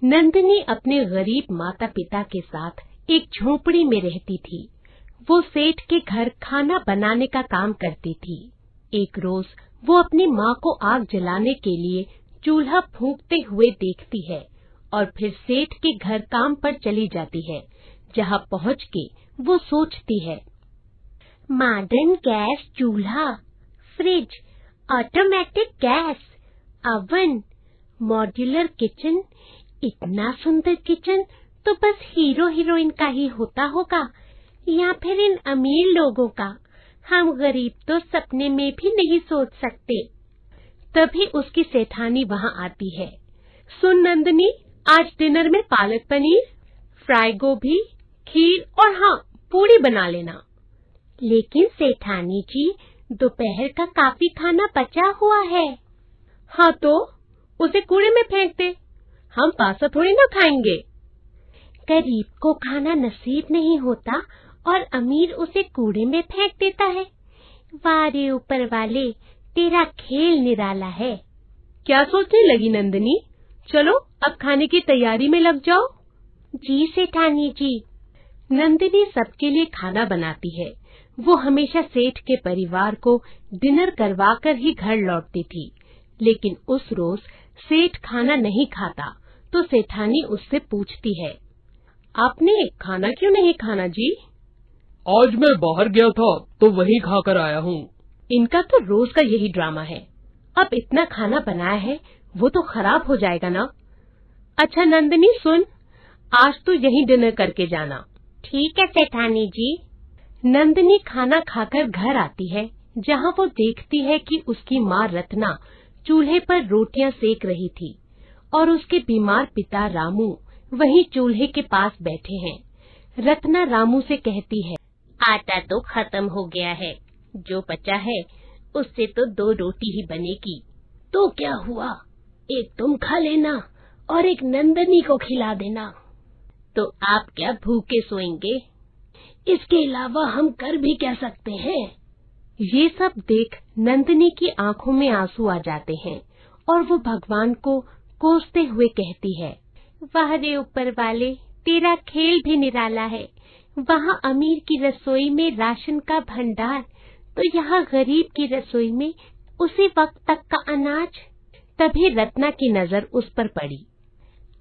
नंदिनी अपने गरीब माता पिता के साथ एक झोपड़ी में रहती थी। वो सेठ के घर खाना बनाने का काम करती थी। एक रोज वो अपनी माँ को आग जलाने के लिए चूल्हा फूंकते हुए देखती है और फिर सेठ के घर काम पर चली जाती है, जहाँ पहुँच के वो सोचती है, मॉडर्न गैस चूल्हा, fridge, automatic gas, oven, modular kitchen, इतना सुंदर किचन तो बस हीरो हीरोइन का ही होता होगा या फिर इन अमीर लोगों का। हम गरीब तो सपने में भी नहीं सोच सकते। तभी उसकी सेठानी वहाँ आती है। सुन नंदिनी, आज डिनर में पालक पनीर, फ्राई गोभी, खीर और हाँ, पूरी बना लेना। लेकिन सेठानी जी, दोपहर का काफी खाना बचा हुआ है। हाँ तो उसे कूड़े में फेंक दे, हम पासा थोड़ी ना खाएंगे। गरीब को खाना नसीब नहीं होता और अमीर उसे कूड़े में फेंक देता है। वाह रे ऊपर वाले, तेरा खेल निराला है। क्या सोचने लगी नंदिनी? चलो अब खाने की तैयारी में लग जाओ। जी सेठानी जी। नंदिनी सबके लिए खाना बनाती है। वो हमेशा सेठ के परिवार को डिनर करवाकर ही घर लौटती थी, लेकिन उस रोज सेठ खाना नहीं खाता तो सेठानी उससे पूछती है, आपने खाना क्यों नहीं खाना जी? आज मैं बाहर गया था तो वही खाकर आया हूँ। इनका तो रोज का यही ड्रामा है। अब इतना खाना बनाया है, वो तो खराब हो जाएगा ना। अच्छा नंदिनी सुन, आज तो यही डिनर करके जाना। ठीक है सेठानी जी। नंदिनी खाना खाकर घर आती है, जहाँ वो देखती है कि उसकी माँ रत्ना चूल्हे पर रोटियां सेक रही थी और उसके बीमार पिता रामू वहीं चूल्हे के पास बैठे हैं। रत्ना रामू से कहती है, आटा तो खत्म हो गया है, जो बचा है उससे तो 2 रोटी ही बनेगी। तो क्या हुआ, एक तुम खा लेना और एक नंदिनी को खिला देना। तो आप क्या भूखे सोएंगे? इसके अलावा हम कर भी क्या सकते हैं? ये सब देख नंदिनी की आंखों में आंसू आ जाते हैं और वो भगवान को कोसते हुए कहती है, वाह रे ऊपर वाले, तेरा खेल भी निराला है। वहाँ अमीर की रसोई में राशन का भंडार, तो यहाँ गरीब की रसोई में उसी वक्त तक का अनाज। तभी रत्ना की नजर उस पर पड़ी।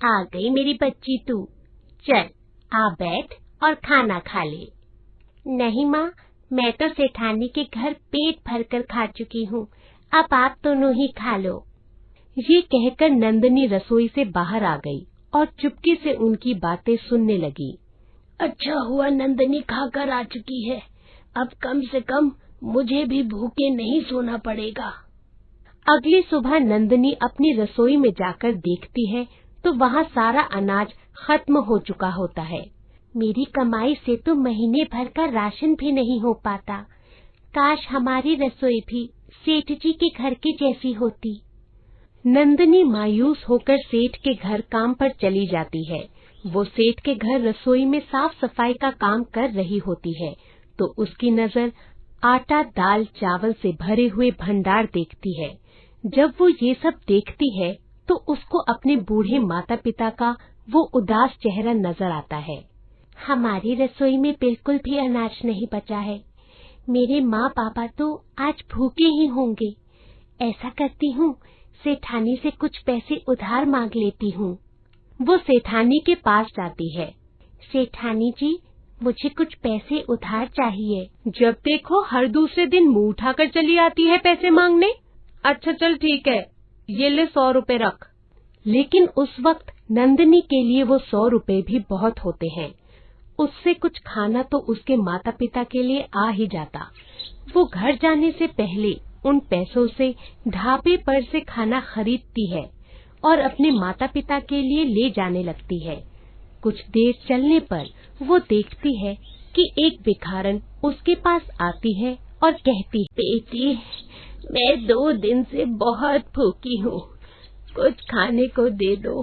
आ गई मेरी बच्ची तू, चल आ बैठ और खाना खा ले। नहीं माँ, मैं तो सेठानी के घर पेट भरकर खा चुकी हूँ, अब आप दोनों ही खा लो। ये कहकर नंदिनी रसोई से बाहर आ गई और चुपके से उनकी बातें सुनने लगी। अच्छा हुआ नंदिनी खाकर आ चुकी है, अब कम से कम मुझे भी भूखे नहीं सोना पड़ेगा। अगली सुबह नंदिनी अपनी रसोई में जाकर देखती है तो वहाँ सारा अनाज खत्म हो चुका होता है। मेरी कमाई से तो महीने भर का राशन भी नहीं हो पाता। काश हमारी रसोई भी सेठ जी के घर के जैसी होती। नंदिनी मायूस होकर सेठ के घर काम पर चली जाती है। वो सेठ के घर रसोई में साफ सफाई का काम कर रही होती है तो उसकी नजर आटा दाल चावल से भरे हुए भंडार देखती है। जब वो ये सब देखती है तो उसको अपने बूढ़े माता पिता का वो उदास चेहरा नजर आता है। हमारी रसोई में बिल्कुल भी अनाज नहीं बचा है। मेरे माँ पापा तो आज भूखे ही होंगे। ऐसा करती हूँ, सेठानी से कुछ पैसे उधार मांग लेती हूँ। वो सेठानी के पास जाती है। सेठानी जी, मुझे कुछ पैसे उधार चाहिए। जब देखो हर दूसरे दिन मुंह उठाकर चली आती है पैसे मांगने। अच्छा चल ठीक है, ये ले 100 रुपए रख। लेकिन उस वक्त नंदिनी के लिए वो 100 रुपए भी बहुत होते हैं। उससे कुछ खाना तो उसके माता पिता के लिए आ ही जाता। वो घर जाने से पहले उन पैसों से ढाबे पर से खाना खरीदती है और अपने माता पिता के लिए ले जाने लगती है। कुछ देर चलने पर वो देखती है कि एक भिखारन उसके पास आती है और कहती है, बेटी, मैं 2 दिन से बहुत भूखी हूँ, कुछ खाने को दे दो।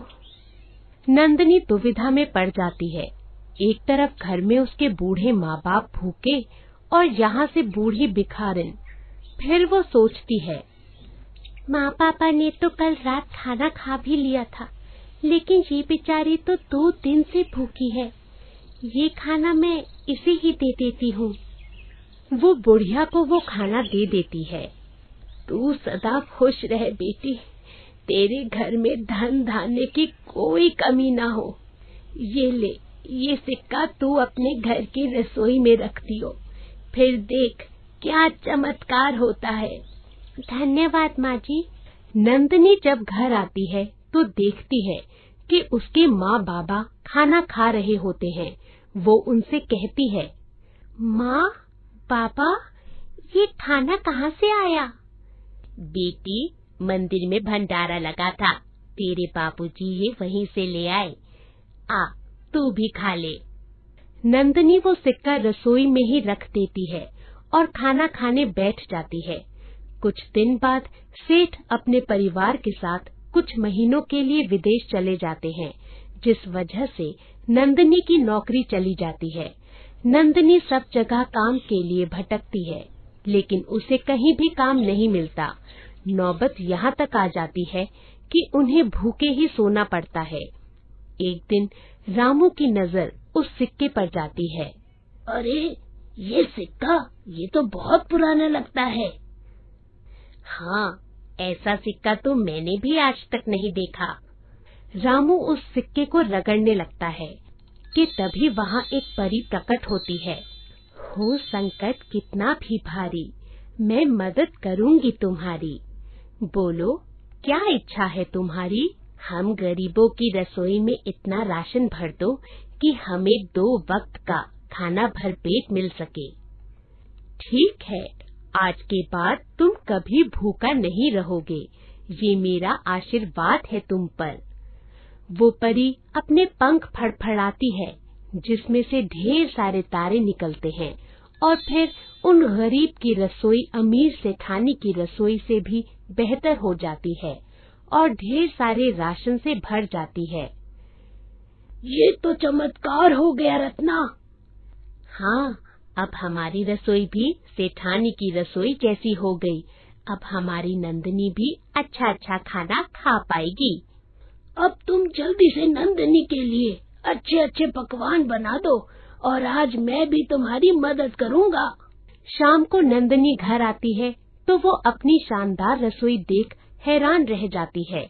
नंदिनी दुविधा में पड़ जाती है। एक तरफ घर में उसके बूढ़े माँ बाप भूखे और यहाँ से बूढ़ी भिखारिन। फिर वो सोचती है, माँ पापा ने तो कल रात खाना खा भी लिया था, लेकिन ये बेचारी तो 2 दिन से भूखी है। ये खाना मैं इसे ही दे देती हूँ। वो बुढ़िया को वो खाना दे देती है। तू सदा खुश रह बेटी, तेरे घर में धन धान्य की कोई कमी ना हो। ये ले, ये सिक्का तू अपने घर की रसोई में रखती हो, फिर देख क्या चमत्कार होता है। धन्यवाद माँ जी। नंदनी जब घर आती है तो देखती है कि उसके माँ बाबा खाना खा रहे होते हैं। वो उनसे कहती है, माँ पापा, ये खाना कहाँ से आया? बेटी, मंदिर में भंडारा लगा था, तेरे बाबूजी ये वहीं से ले आए। आ, तू भी खा ले। नंदनी वो सिक्का रसोई में ही रख देती है और खाना खाने बैठ जाती है। कुछ दिन बाद सेठ अपने परिवार के साथ कुछ महीनों के लिए विदेश चले जाते हैं, जिस वजह से नंदनी की नौकरी चली जाती है। नंदनी सब जगह काम के लिए भटकती है, लेकिन उसे कहीं भी काम नहीं मिलता। नौबत यहाँ तक आ जाती है कि उन्हें भूखे ही सोना पड़ता है। एक दिन रामू की नजर उस सिक्के पर जाती है। अरे, ये सिक्का, ये तो बहुत पुराना लगता है। हाँ, ऐसा सिक्का तो मैंने भी आज तक नहीं देखा। रामू उस सिक्के को रगड़ने लगता है कि तभी वहाँ एक परी प्रकट होती है। हो संकट कितना भी भारी, मैं मदद करूँगी तुम्हारी। बोलो, क्या इच्छा है तुम्हारी? हम गरीबों की रसोई में इतना राशन भर दो कि हमें 2 वक्त का खाना भरपेट मिल सके। ठीक है, आज के बाद तुम कभी भूखा नहीं रहोगे, ये मेरा आशीर्वाद है तुम पर। वो परी अपने पंख फड़फड़ाती है, जिसमें से ढेर सारे तारे निकलते हैं, और फिर उन गरीब की रसोई अमीर सेठानी की रसोई से भी बेहतर हो जाती है और ढेर सारे राशन से भर जाती है। ये तो चमत्कार हो गया रत्ना। हाँ, अब हमारी रसोई भी सेठानी की रसोई जैसी हो गई। अब हमारी नंदनी भी अच्छा अच्छा खाना खा पाएगी। अब तुम जल्दी से नंदनी के लिए अच्छे अच्छे पकवान बना दो, और आज मैं भी तुम्हारी मदद करूँगा। शाम को नंदनी घर आती है तो वो अपनी शानदार रसोई देख हैरान रह जाती है।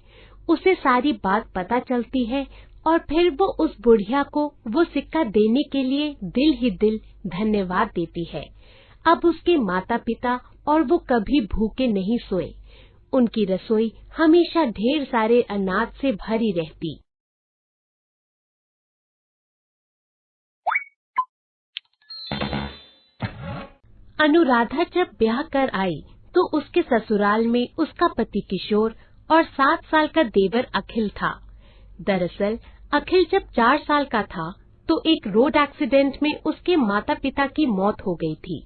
उसे सारी बात पता चलती है और फिर वो उस बुढ़िया को वो सिक्का देने के लिए दिल ही दिल धन्यवाद देती है। अब उसके माता पिता और वो कभी भूखे नहीं सोए। उनकी रसोई हमेशा ढेर सारे अनाज से भरी रहती। अनुराधा जब ब्याह कर आई तो उसके ससुराल में उसका पति किशोर और 7 साल का देवर अखिल था। दरअसल अखिल जब 4 साल का था तो एक रोड एक्सीडेंट में उसके माता पिता की मौत हो गई थी।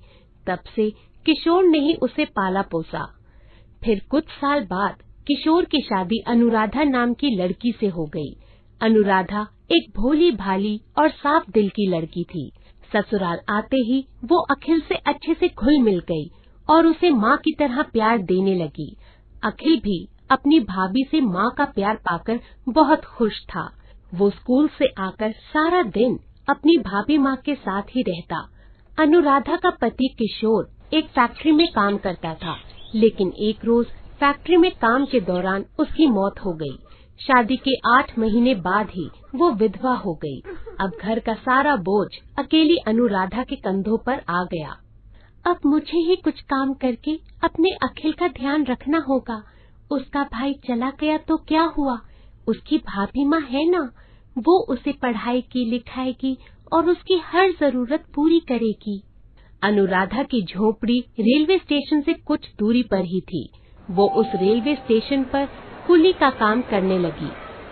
तब से किशोर ने ही उसे पाला पोसा। फिर कुछ साल बाद किशोर की शादी अनुराधा नाम की लड़की से हो गई। अनुराधा एक भोली भाली और साफ दिल की लड़की थी। ससुराल आते ही वो अखिल से अच्छे से घुल मिल गई और उसे माँ की तरह प्यार देने लगी। अखिल भी अपनी भाभी से माँ का प्यार पाकर बहुत खुश था। वो स्कूल से आकर सारा दिन अपनी भाभी माँ के साथ ही रहता। अनुराधा का पति किशोर एक फैक्ट्री में काम करता था, लेकिन एक रोज फैक्ट्री में काम के दौरान उसकी मौत हो गई। शादी के 8 महीने बाद ही वो विधवा हो गई। अब घर का सारा बोझ अकेली अनुराधा के कंधों पर आ गया। अब मुझे ही कुछ काम करके अपने अखिल का ध्यान रखना होगा। उसका भाई चला गया तो क्या हुआ, उसकी भाभी माँ है ना, वो उसे पढ़ाएगी लिखाएगी और उसकी हर जरूरत पूरी करेगी। अनुराधा की झोपड़ी रेलवे स्टेशन से कुछ दूरी पर ही थी। वो उस रेलवे स्टेशन पर कुली का काम करने लगी।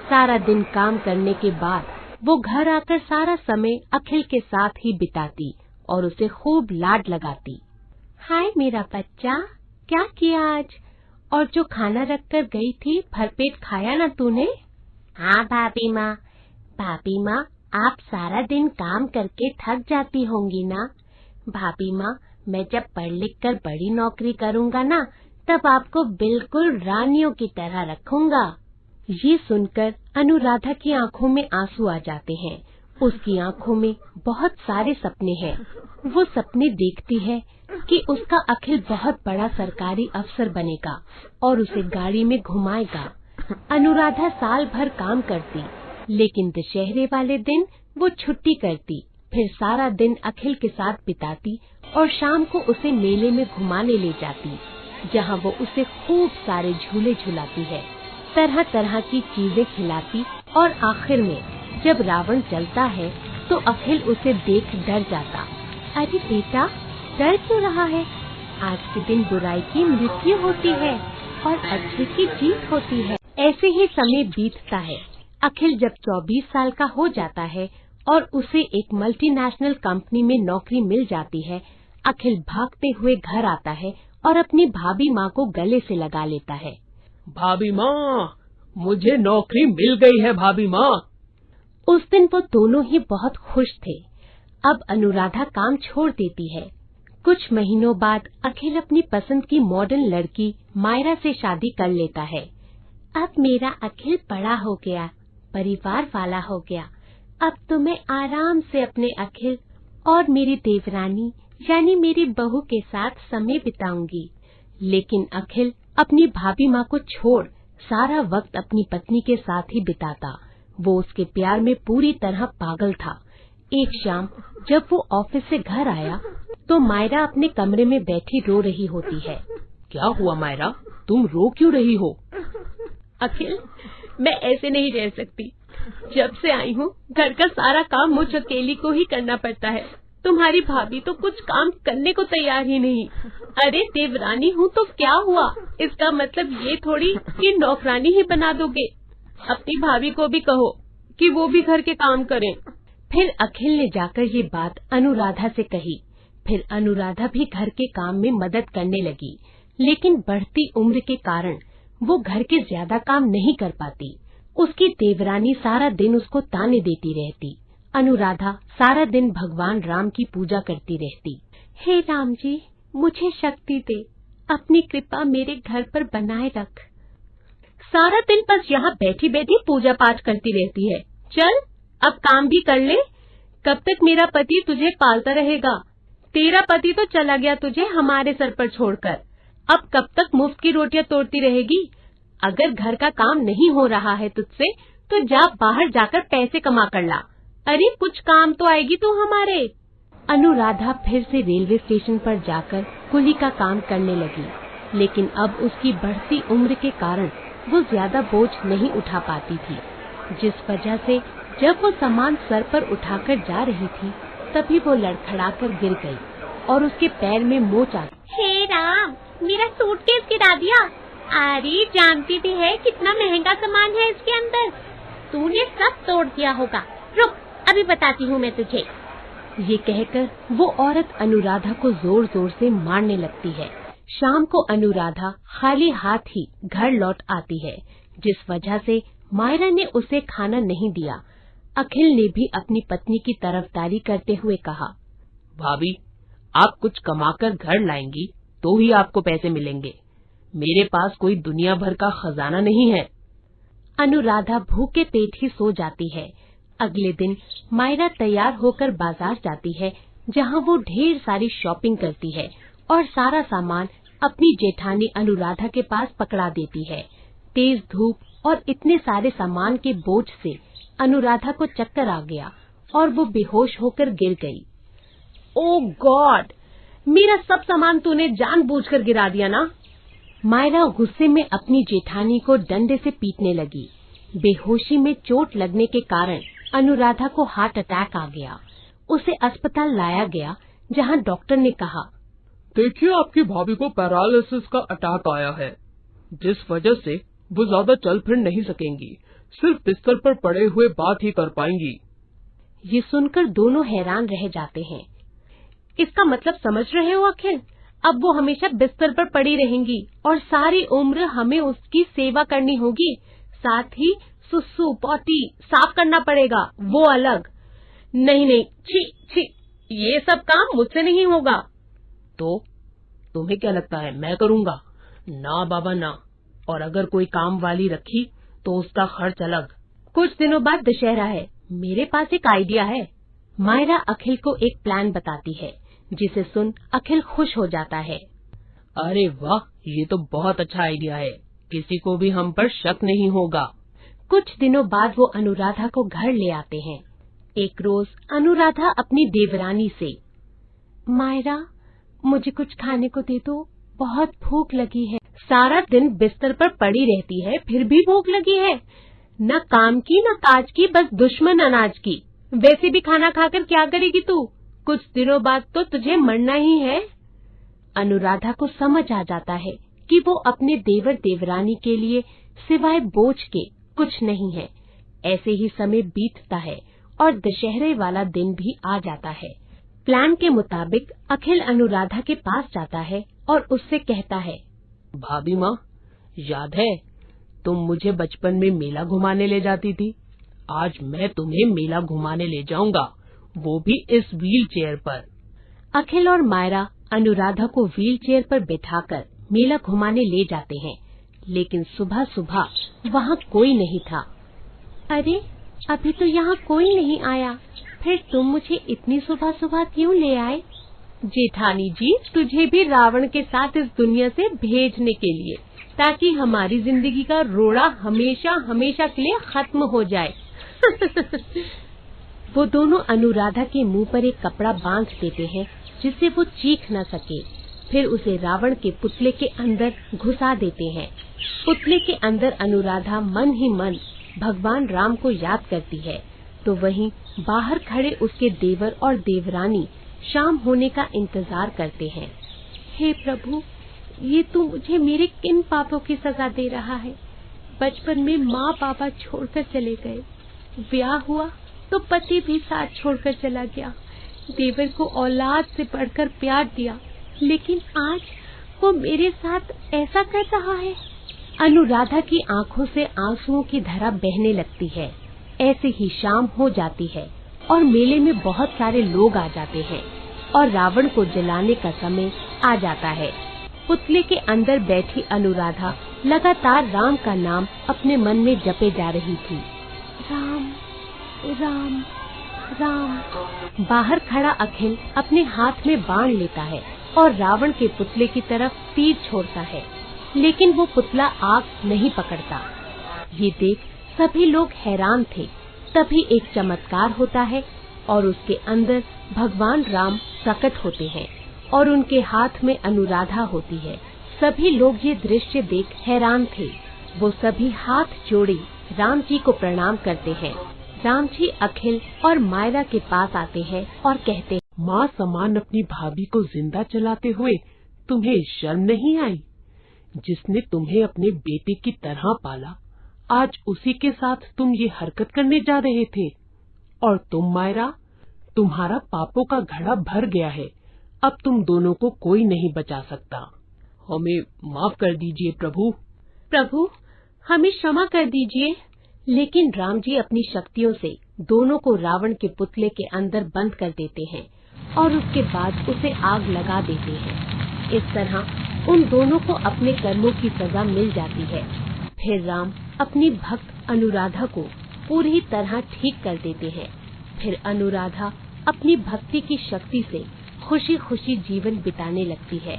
सारा दिन काम करने के बाद वो घर आकर सारा समय अखिल के साथ ही बिताती और उसे खूब लाड लगाती। हाय मेरा बच्चा, क्या किया आज? और जो खाना रखकर गई थी भरपेट खाया ना तूने? हाँ भाभी माँ। भाभी माँ, आप सारा दिन काम करके थक जाती होंगी ना? भाभी माँ, मैं जब पढ़ लिख कर बड़ी नौकरी करूँगा ना, तब आपको बिल्कुल रानियों की तरह रखूँगा। ये सुनकर अनुराधा की आंखों में आंसू आ जाते हैं। उसकी आंखों में बहुत सारे सपने हैं। वो सपने देखती है कि उसका अखिल बहुत बड़ा सरकारी अफसर बनेगा और उसे गाड़ी में घुमाएगा। अनुराधा साल भर काम करती, लेकिन दशहरे वाले दिन वो छुट्टी करती, फिर सारा दिन अखिल के साथ बिताती और शाम को उसे मेले में घुमाने ले जाती, जहाँ वो उसे खूब सारे झूले झुलाती है, तरह तरह की चीजें खिलाती और आखिर में जब रावण चलता है तो अखिल उसे देख डर जाता। अरे बेटा, डर क्यों रहा है? आज के दिन बुराई की मृत्यु होती है और अच्छे की जीत होती है। ऐसे ही समय बीतता है। अखिल जब 24 साल का हो जाता है और उसे एक मल्टीनेशनल कंपनी में नौकरी मिल जाती है, अखिल भागते हुए घर आता है और अपनी भाभी माँ को गले से लगा लेता है। भाभी माँ, मुझे नौकरी मिल गई है भाभी माँ। उस दिन वो दोनों ही बहुत खुश थे। अब अनुराधा काम छोड़ देती है। कुछ महीनों बाद अखिल अपनी पसंद की मॉडर्न लड़की मायरा से शादी कर लेता है। अब मेरा अखिल बड़ा हो गया, परिवार वाला हो गया। अब तो मैं आराम से अपने अखिल और मेरी देवरानी यानी मेरी बहू के साथ समय बिताऊंगी। लेकिन अखिल अपनी भाभी माँ को छोड़ सारा वक्त अपनी पत्नी के साथ ही बिताता। वो उसके प्यार में पूरी तरह पागल था। एक शाम जब वो ऑफिस से घर आया तो मायरा अपने कमरे में बैठी रो रही होती है। क्या हुआ मायरा, तुम रो क्यों रही हो? अखिल, मैं ऐसे नहीं रह सकती। जब से आई हूँ घर का सारा काम मुझ अकेली को ही करना पड़ता है। तुम्हारी भाभी तो कुछ काम करने को तैयार ही नहीं। अरे देवरानी हूँ तो क्या हुआ, इसका मतलब ये थोड़ी कि नौकरानी ही बना दोगे। अपनी भाभी को भी कहो कि वो भी घर के काम करें। फिर अखिल ने जाकर ये बात अनुराधा से कही। फिर अनुराधा भी घर के काम में मदद करने लगी, लेकिन बढ़ती उम्र के कारण वो घर के ज्यादा काम नहीं कर पाती। उसकी देवरानी सारा दिन उसको ताने देती रहती। अनुराधा सारा दिन भगवान राम की पूजा करती रहती। हे राम जी, मुझे शक्ति दे, अपनी कृपा मेरे घर पर बनाए रख। सारा दिन बस यहाँ बैठी बैठी पूजा पाठ करती रहती है। चल अब काम भी कर ले। कब तक मेरा पति तुझे पालता रहेगा? तेरा पति तो चला गया तुझे हमारे सर पर छोड़कर। अब कब तक मुफ्त की रोटियां तोड़ती रहेगी? अगर घर का काम नहीं हो रहा है तुझसे तो जा बाहर जाकर पैसे कमा कर ला। अरे कुछ काम तो आएगी तू हमारे। अनुराधा फिर से रेलवे स्टेशन पर जाकर कुली का काम करने लगी, लेकिन अब उसकी बढ़ती उम्र के कारण वो ज्यादा बोझ नहीं उठा पाती थी, जिस वजह से जब वो सामान सर पर उठाकर जा रही थी तभी वो लड़खड़ाकर गिर गई और उसके पैर में मोच आ गई। हे राम, मेरा सूटकेस गिरा दिया। अरे जानती भी है कितना महंगा सामान है इसके अंदर। तूने सब तोड़ दिया होगा। रुक, अभी बताती हूँ मैं तुझे। ये कहकर वो औरत अनुराधा को जोर जोर से मारने लगती है। शाम को अनुराधा खाली हाथ ही घर लौट आती है, जिस वजह से मायरा ने उसे खाना नहीं दिया। अखिल ने भी अपनी पत्नी की तरफदारी करते हुए कहा, भाभी, आप कुछ कमाकर घर लाएंगी तो ही आपको पैसे मिलेंगे। मेरे पास कोई दुनिया भर का खजाना नहीं है। अनुराधा भूखे पेट ही सो जाती है। अगले दिन मायरा तैयार होकर बाजार जाती है, जहाँ वो ढेर सारी शॉपिंग करती है और सारा सामान अपनी जेठानी अनुराधा के पास पकड़ा देती है। तेज धूप और इतने सारे सामान के बोझ से अनुराधा को चक्कर आ गया और वो बेहोश होकर गिर गई। ओह गॉड, मेरा सब सामान तूने जानबूझकर गिरा दिया ना। मायरा गुस्से में अपनी जेठानी को डंडे से पीटने लगी। बेहोशी में चोट लगने के कारण अनुराधा को हार्ट अटैक आ गया। उसे अस्पताल लाया गया, जहां डॉक्टर ने कहा, देखिए आपकी भाभी को पैरालिसिस का अटैक आया है, जिस वजह से वो ज्यादा चल फिर नहीं सकेंगी, सिर्फ बिस्तर पर पड़े हुए बात ही कर पाएंगी। ये सुनकर दोनों हैरान रह जाते हैं। इसका मतलब समझ रहे हो अखिल? अब वो हमेशा बिस्तर पर पड़ी रहेंगी और सारी उम्र हमें उसकी सेवा करनी होगी। साथ ही सुसु पॉटी साफ करना पड़ेगा, वो अलग। नहीं, छी छी, ये सब काम मुझसे नहीं होगा। तो तुम्हें क्या लगता है मैं करूँगा? ना बाबा ना। और अगर कोई काम वाली रखी तो उसका खर्च अलग। कुछ दिनों बाद दशहरा है, मेरे पास एक आइडिया है। मायरा अखिल को एक प्लान बताती है, जिसे सुन अखिल खुश हो जाता है। अरे वाह, ये तो बहुत अच्छा आइडिया है, किसी को भी हम पर शक नहीं होगा। कुछ दिनों बाद वो अनुराधा को घर ले आते हैं। एक रोज अनुराधा अपनी देवरानी से, मायरा मुझे कुछ खाने को दे दो, बहुत भूख लगी है। सारा दिन बिस्तर पर पड़ी रहती है, फिर भी भूख लगी है। न काम की न काज की, बस दुश्मन अनाज की। वैसे भी खाना खाकर क्या करेगी तू? कुछ दिनों बाद तो तुझे मरना ही है। अनुराधा को समझ आ जाता है कि वो अपने देवर देवरानी के लिए सिवाय बोझ के कुछ नहीं है। ऐसे ही समय बीतता है और दशहरे वाला दिन भी आ जाता है। प्लान के मुताबिक अखिल अनुराधा के पास जाता है और उससे कहता है, भाभी माँ, याद है तुम मुझे बचपन में मेला घुमाने ले जाती थी? आज मैं तुम्हें मेला घुमाने ले जाऊंगा, वो भी इस व्हील चेयर पर। अखिल और मायरा अनुराधा को व्हील चेयर पर बिठाकर मेला घुमाने ले जाते हैं, लेकिन सुबह सुबह वहाँ कोई नहीं था। अरे, अभी तो यहाँ कोई नहीं आया, फिर तुम मुझे इतनी सुबह सुबह क्यों ले आए? जेठानी जी, तुझे भी रावण के साथ इस दुनिया से भेजने के लिए, ताकि हमारी जिंदगी का रोड़ा हमेशा हमेशा के लिए खत्म हो जाए। वो दोनों अनुराधा के मुंह पर एक कपड़ा बांध देते हैं, जिससे वो चीख न सके। फिर उसे रावण के पुतले के अंदर घुसा देते हैं। पुतले के अंदर अनुराधा मन ही मन भगवान राम को याद करती है, तो वहीं बाहर खड़े उसके देवर और देवरानी शाम होने का इंतजार करते हैं। हे प्रभु, ये तू मुझे मेरे किन पापों की सजा दे रहा है? बचपन में माँ पापा छोड़कर चले गए, ब्याह हुआ तो पति भी साथ छोड़कर चला गया, देवर को औलाद से बढ़कर प्यार दिया, लेकिन आज वो मेरे साथ ऐसा कर रहा है। अनुराधा की आंखों से आंसुओं की धारा बहने लगती है। ऐसे ही शाम हो जाती है और मेले में बहुत सारे लोग आ जाते हैं और रावण को जलाने का समय आ जाता है। पुतले के अंदर बैठी अनुराधा लगातार राम का नाम अपने मन में जपे जा रही थी। राम राम राम। बाहर खड़ा अखिल अपने हाथ में बाण लेता है और रावण के पुतले की तरफ तीर छोड़ता है, लेकिन वो पुतला आग नहीं पकड़ता। ये देख सभी लोग हैरान थे। तभी एक चमत्कार होता है और उसके अंदर भगवान राम प्रकट होते हैं और उनके हाथ में अनुराधा होती है। सभी लोग ये दृश्य देख हैरान थे। वो सभी हाथ जोड़े राम जी को प्रणाम करते हैं। राम जी अखिल और मायरा के पास आते हैं और कहते हैं, माँ समान अपनी भाभी को जिंदा चलाते हुए तुम्हें शर्म नहीं आई? जिसने तुम्हें अपने बेटे की तरह पाला, आज उसी के साथ तुम ये हरकत करने जा रहे थे। और तुम मायरा, तुम्हारा पापों का घड़ा भर गया है, अब तुम दोनों को कोई नहीं बचा सकता। हमें माफ कर दीजिए प्रभु। प्रभु, हमें क्षमा कर दीजिए। लेकिन राम जी अपनी शक्तियों से दोनों को रावण के पुतले के अंदर बंद कर देते हैं और उसके बाद उसे आग लगा देते हैं। इस तरह उन दोनों को अपने कर्मों की सजा मिल जाती है। फिर राम अपनी भक्त अनुराधा को पूरी तरह ठीक कर देते हैं। फिर अनुराधा अपनी भक्ति की शक्ति से खुशी खुशी जीवन बिताने लगती है।